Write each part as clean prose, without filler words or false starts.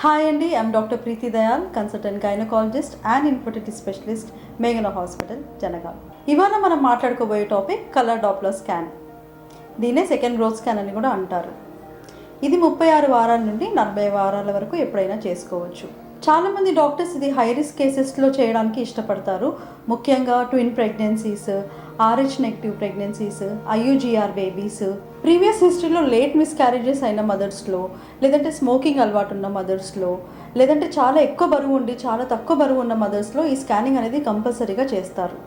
Hi అండి, I'm doctor Preethi Dayal, consultant gynaecologist and infertility specialist, మేఘన hospital, Jangaon. ఇవాళ మనం మాట్లాడుకోబోయే టాపిక్ కలర్ డాప్లర్ స్కాన్. దీన్నే సెకండ్ గ్రోత్ స్కాన్ అని కూడా అంటారు. ఇది 36 వారాల నుండి 40 వారాల వరకు ఎప్పుడైనా చేసుకోవచ్చు. చాలామంది డాక్టర్స్ ఇది హై రిస్క్ కేసెస్లో చేయడానికి ఇష్టపడతారు. ముఖ్యంగా twin pregnancies, RH negative pregnancies, IUGR babies, previous హిస్టరీలో లేట్ మిస్క్యారేజెస్ అయిన మదర్స్లో, లేదంటే స్మోకింగ్ అలవాటు ఉన్న మదర్స్లో, లేదంటే చాలా ఎక్కువ బరువు ఉండి చాలా తక్కువ బరువు ఉన్న మదర్స్లో ఈ స్కానింగ్ అనేది కంపల్సరీగా చేస్తారు.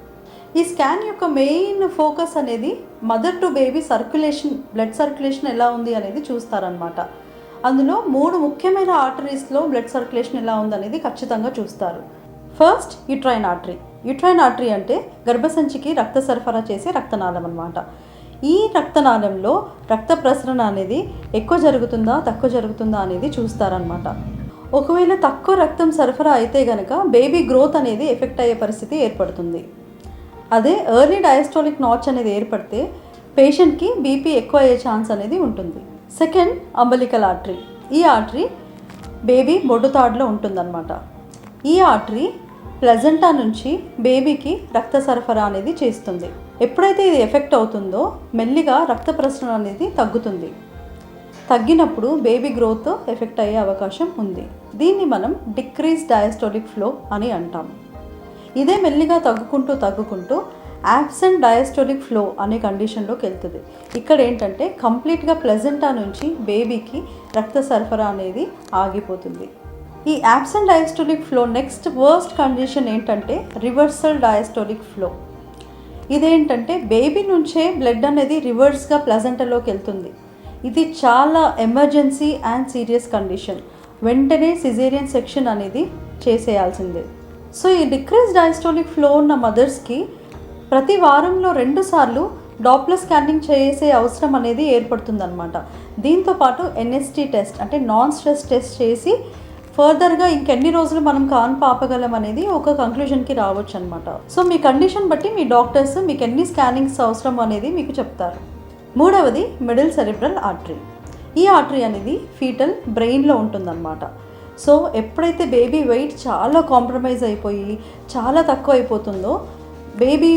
ఈ స్కాన్ యొక్క మెయిన్ ఫోకస్ అనేది mother to baby circulation, blood circulation ఎలా ఉంది అనేది చూస్తారనమాట. అందులో 3 ముఖ్యమైన ఆర్టరీస్లో బ్లడ్ సర్క్యులేషన్ ఎలా ఉందనేది ఖచ్చితంగా చూస్తారు. First uterine artery. Uterine artery అంటే గర్భసంచికి రక్త సరఫరా చేసే రక్తనాళం అన్నమాట. ఈ రక్తనాళంలో రక్త ప్రసరణ అనేది ఎక్కువ జరుగుతుందా తక్కువ జరుగుతుందా అనేది చూస్తారనమాట. ఒకవేళ తక్కువ రక్తం సరఫరా అయితే కనుక బేబీ గ్రోత్ అనేది ఎఫెక్ట్ అయ్యే పరిస్థితి ఏర్పడుతుంది. అదే ఎర్లీ డయాస్టోలిక్ నాచ్ అనేది ఏర్పడితే పేషెంట్కి బీపీ ఎక్కువ అయ్యే ఛాన్స్ అనేది ఉంటుంది. Second umbilical artery. ఈ ఆర్టరీ బేబీ బొడ్డుతాడులో ఉంటుందన్నమాట. ఈ ఆర్టరీ ప్లజెంటా నుంచి బేబీకి రక్త సరఫరా అనేది చేస్తుంది. ఎప్పుడైతే ఇది ఎఫెక్ట్ అవుతుందో మెల్లిగా రక్త ప్రసరణ అనేది తగ్గుతుంది. తగ్గినప్పుడు బేబీ గ్రోత్ ఎఫెక్ట్ అయ్యే అవకాశం ఉంది. దీన్ని మనం డిక్రీజ్ డయాస్టోలిక్ ఫ్లో అని అంటాం. ఇదే మెల్లిగా తగ్గుకుంటూ యాబ్సెంట్ డయాస్టోలిక్ ఫ్లో అనే కండిషన్లోకి వెళ్తుంది. ఇక్కడ ఏంటంటే కంప్లీట్గా ప్లజెంటా నుంచి బేబీకి రక్త సరఫరా అనేది ఆగిపోతుంది. ఈ absent diastolic flow next worst condition ఏంటంటే రివర్సల్ డయాస్టోలిక్ ఫ్లో. ఇదేంటంటే బేబీ నుంచే బ్లడ్ అనేది రివర్స్గా ప్లజెంటాలోకి వెళ్తుంది. ఇది చాలా ఎమర్జెన్సీ అండ్ సీరియస్ కండిషన్. వెంటనే సిజేరియన్ సెక్షన్ అనేది చేసేయాల్సిందే. సో ఈ డిక్రీజ్ డయాస్టోలిక్ ఫ్లో ఉన్న మదర్స్కి ప్రతి వారంలో 2 సార్లు డాప్లర్ స్కానింగ్ చేసే అవసరం అనేది ఏర్పడుతుందన్నమాట. దీంతోపాటు NST టెస్ట్ అంటే నాన్ స్ట్రెస్ టెస్ట్ చేసి ఫర్దర్గా ఇంకెన్ని రోజులు మనం కాన్పు ఆపగలం అనేది ఒక కంక్లూజన్కి రావచ్చు అనమాట. సో మీ కండిషన్ బట్టి మీ డాక్టర్స్ మీకు ఎన్ని స్కానింగ్స్ అవసరం అనేది మీకు చెప్తారు. మూడవది మిడిల్ సెరిబ్రల్ ఆర్టరీ. ఈ ఆర్టరీ అనేది ఫీటల్ బ్రెయిన్లో ఉంటుందన్నమాట. సో ఎప్పుడైతే బేబీ వెయిట్ చాలా కాంప్రమైజ్ అయిపోయి చాలా తక్కువ అయిపోతుందో బేబీ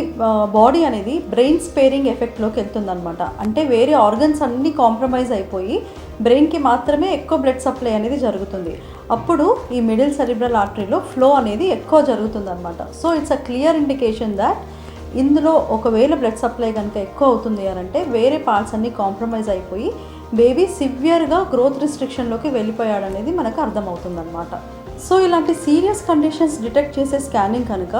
బాడీ అనేది బ్రెయిన్ స్పేరింగ్ ఎఫెక్ట్లోకి వెళ్తుందనమాట. అంటే వేరే ఆర్గన్స్ అన్నీ కాంప్రమైజ్ అయిపోయి బ్రెయిన్కి మాత్రమే ఎక్కువ బ్లడ్ సప్లై అనేది జరుగుతుంది. అప్పుడు ఈ మిడిల్ సెరిబ్రల్ ఆర్టరీలో ఫ్లో అనేది ఎక్కువ జరుగుతుందన్నమాట. So it's a clear indication that ఇందులో ఒకవేళ బ్లడ్ సప్లై కనుక ఎక్కువ అవుతుంది అని అంటే వేరే పార్ట్స్ అన్నీ కాంప్రమైజ్ అయిపోయి బేబీ సివియర్గా గ్రోత్ రిస్ట్రిక్షన్లోకి వెళ్ళిపోయాడనేది మనకు అర్థమవుతుందన్నమాట. సో ఇలాంటి సీరియస్ కండిషన్స్ డిటెక్ట్ చేసే స్కానింగ్ కనుక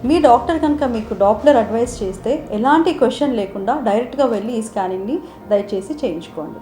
మీ డాక్టర్ కనుక మీకు డాప్లర్ అడ్వైస్ చేస్తే ఎలాంటి క్వశ్చన్ లేకుండా డైరెక్ట్గా వెళ్ళి ఈ స్కానింగ్ని దయచేసి చేయించుకోండి.